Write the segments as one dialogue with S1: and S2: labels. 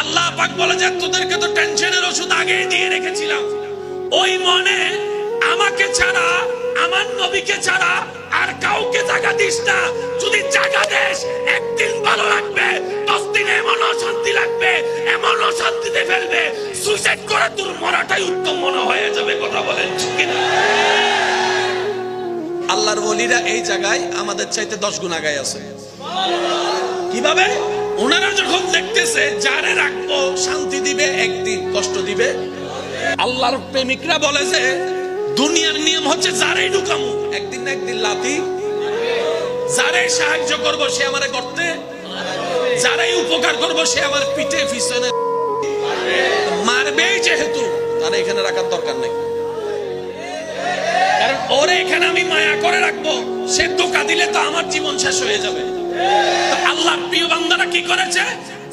S1: আল্লাহ পাক বলে যে তোদেরকে তো টেনশনের ওষুধ আগে দিয়ে রেখেছিলাম, ওই মনে আমাকে ছাড়া, আমার নবীকে ছাড়া আর কাউকে জায়গা দিস না। যদি জায়গা দেশ, একদিন ভালো লাগবে, 10 দিন এমন অশান্তি লাগবে, এমন অশান্তিতে ফেলবে, সুইসাইড করে তোর মরাটাই উত্তম মনে হয়ে যাবে। কথা বলেন ঠিক কিনা? আল্লাহর ওলিরা এই জায়গায় আমাদের চাইতে 10 গুণ আগায় আছে। কিভাবে? ওনারা যখন দেখতেছে যারে রাখবো শান্তি দিবে, একদিন কষ্ট দিবে। আল্লাহর প্রেমিকরা বলে যে দুনিয়ার নিয়ম হচ্ছে যারাই ঢুকামু একদিন না একদিন লাথি, যারাই সাহায্য করবো সে আমারে করতে, যারাই উপকার করবো সে আমার পিঠে পিছনে মারবেই, যেহেতু তারা এখানে রাখার দরকার নেই। কারণ ওরে এখানে আমি মায়া করে রাখবো, সে ধোঁকা দিলে তো আমার জীবন শেষ হয়ে যাবে। আল্লাহর প্রিয় বান্দারা কি করেছে?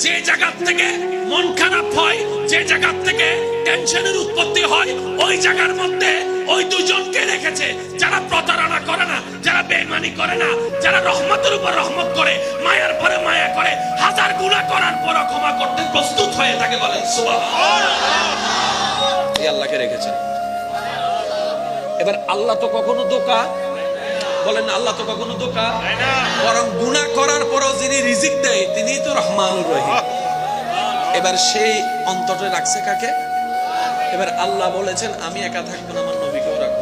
S1: যে জায়গা থেকে মন খারাপ হয়, যে জায়গা থেকে টেনশনের উৎপত্তি হয়, ওই জায়গার মধ্যে ওই দুজনকে রেখেছে, যারা প্রতারণা করে না, যারা বেঈমানি করে না, যারা রহমতের উপর রহমত করে, মায়ার পরে মায়া করে, হাজার গুনাহ করার পর ক্ষমা করতে প্রস্তুত হয়ে থাকে। বলেন সুবহানাল্লাহ। এই আল্লাহকে রেখেছেন। এবার আল্লাহ তো কখনো ধোঁকা বলেন, আল্লাহ তো কখনো ধোঁকা, বরং গুনাহ করার পরও যিনি রিজিক দেয় তিনিই তো রহমানুর রহিম। এবার সেই অন্তরে রাখছে কাকে? এবার আল্লাহ বলেছেন আমি একা থাকবো না, আমার নবীকেও রাখবো।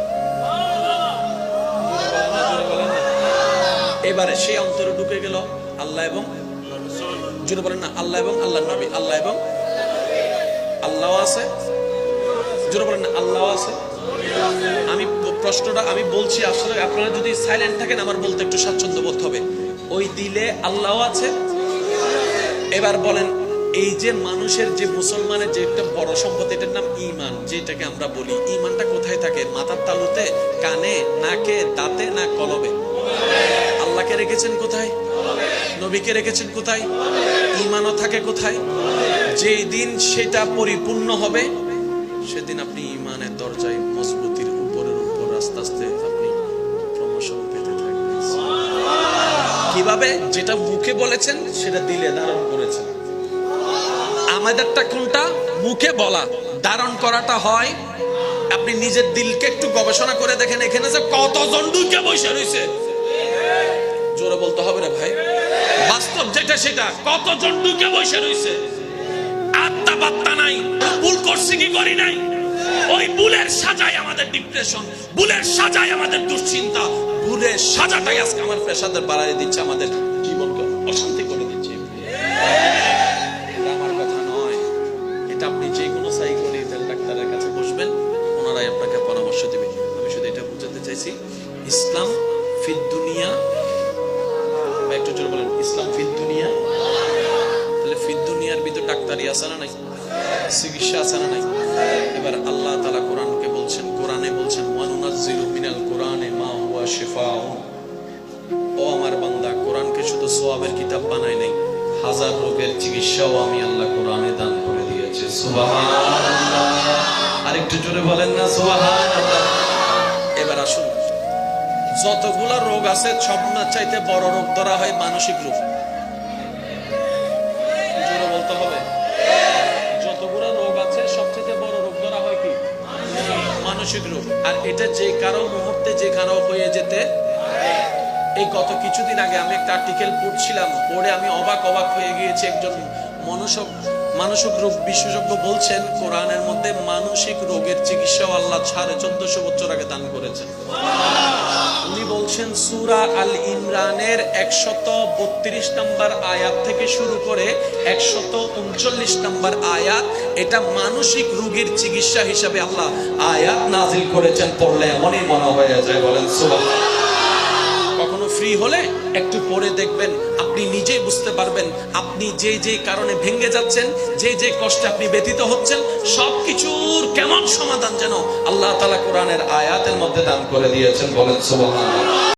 S1: এবারে সেই অন্তরে ঢুকে গেল আল্লাহ এবং জোরে বলেন না, আল্লাহ এবং আল্লাহর নবী, আল্লাহ এবং আল্লাহ আছে, জোরে বলেন না, আল্লাহ আছে। আমি প্রশ্নটা আমি বলছি, আসলে আপনারা যদি সাইলেন্ট থাকেন আমার বলতে একটু স্বাচ্ছন্দ্য বোধ হবে। ওই দিলে আল্লাহ আছে। এবার বলেন, এই যে মানুষের যে মুসলমানের যে একটা বড় সম্পদ, এটার নাম ঈমান, যেটাকে আমরা বলি, ঈমানটা কোথায় থাকে? মাথার তালুতে, কানে, নাকে, দাঁতে, না কলবে? আল্লাহকে রেখেছেন কোথায়? নবীকে রেখেছেন কোথায়? ঈমানও থাকে কোথায়? যেই দিন সেটা পরিপূর্ণ হবে সেদিন আপনি ঈমানের দরজায় মজবুতির উপরের উপর আস্তে আস্তে আপনি প্রমোশন পেতে থাকবেন। কিভাবে? যেটা মুখে বলেছেন সেটা দিলে ধারণ করেছেন। আমাদেরটা কোনটা? মুখে বলা, ধারণ করাটা হয়। আপনি নিজের দিলকে একটু গবেষণা করে দেখেন, এখানে যে কতজন ঢুকে বসে রয়েছে, জোরে বলতে হবে রে ভাই, বাস্তব যেটা সেটা, কতজন ঢুকে বসে রয়েছে, আত্মা বাত্তা নাই, ভুল করছি কি করি নাই, ওই ভুলের সাজায় আমাদের ডিপ্রেশন, ভুলের সাজায় আমাদের দুশ্চিন্তা, ভুলের সাজাটাই আজকে আমার পেশাদের বাড়াই দিচ্ছে, আমাদের জীবনকে অশান্তি করে দিচ্ছে। আমার কথা নয়, এটা আপনি যে কোনো সাইকোলজিক্যাল ডাক্তারের কাছে বসবেন, ওনারাই আপনাকে পরামর্শ দেবে। আমি শুধু এটা বুঝাতে চাইছি, ইসলাম ফিদ দুনিয়া, একটু জোরে বলেন, ইসলাম ফিদ দুনিয়া। তাহলে ফিদ দুনিয়ার ভিতর ডাক্তারি আছে না নাই? চিকিৎসা আছে না নাই? এবার আল্লাহ তাআলা কোরআনকে বলছেন, কোরআনে বলছেন ওয়ানুনাজ্জিলু মিনাল কোরআনি মা হুয়া শিফাউন। ও আমার বান্দা, কোরআনকে শুধু সওয়াবের কিতাব বানাই নাই, হাজার রোগের চিকিৎসাও আমি আল্লাহ কোরআনে দান করে দিয়েছি। সুবহানাল্লাহ। আরেকটু জোরে বলেন না সুবহানাল্লাহ। এবার আসুন, যতগুলো রোগ আছে সব না চাইতে বড় রোগ ধরা হয় মানসিক রোগ। জোরে বলতে হবে, যতগুলো রোগ আছে সবচেয়ে বড় রোগ ধরা হয় কি? মানসিক রোগ। আর এটা যে কারো মুহূর্তে যে কারো হয়ে যেতে। এই গত কিছুদিন আগে আমি একটা আর্টিকেল পড়ছিলাম, পড়ে আমি অবাক হয়ে গিয়েছি। একজন মানসিক রোগ বিশেষজ্ঞ বলছেন কোরআনের মধ্যে মানসিক রোগের চিকিৎসা আল্লাহ 1450 বছর আগে দান করেছেন। উনি বলছেন সূরা আল ইমরানের 132 নম্বর আয়াত থেকে শুরু করে 139 নম্বর আয়াত, এটা মানসিক রোগের চিকিৎসা হিসাবে আল্লাহ আয়াত নাজিল করেছেন। পড়লে এমনই মনে হয়ে যায়, বলেন সুবহানাল্লাহ। কখনো ফ্রি হলে একটু পড়ে দেখবেন, আপনি নিজেই বুঝতে পারবেন আপনি যে কারণে ভেঙে যাচ্ছেন, যে কষ্টে আপনি ব্যথিত হচ্ছেন, সবকিছুর কেমন সমাধান যেন আল্লাহ তাআলা কোরআনের আয়াতের মধ্যে দান করে দিয়েছেন। বলেন সুবহানাল্লাহ।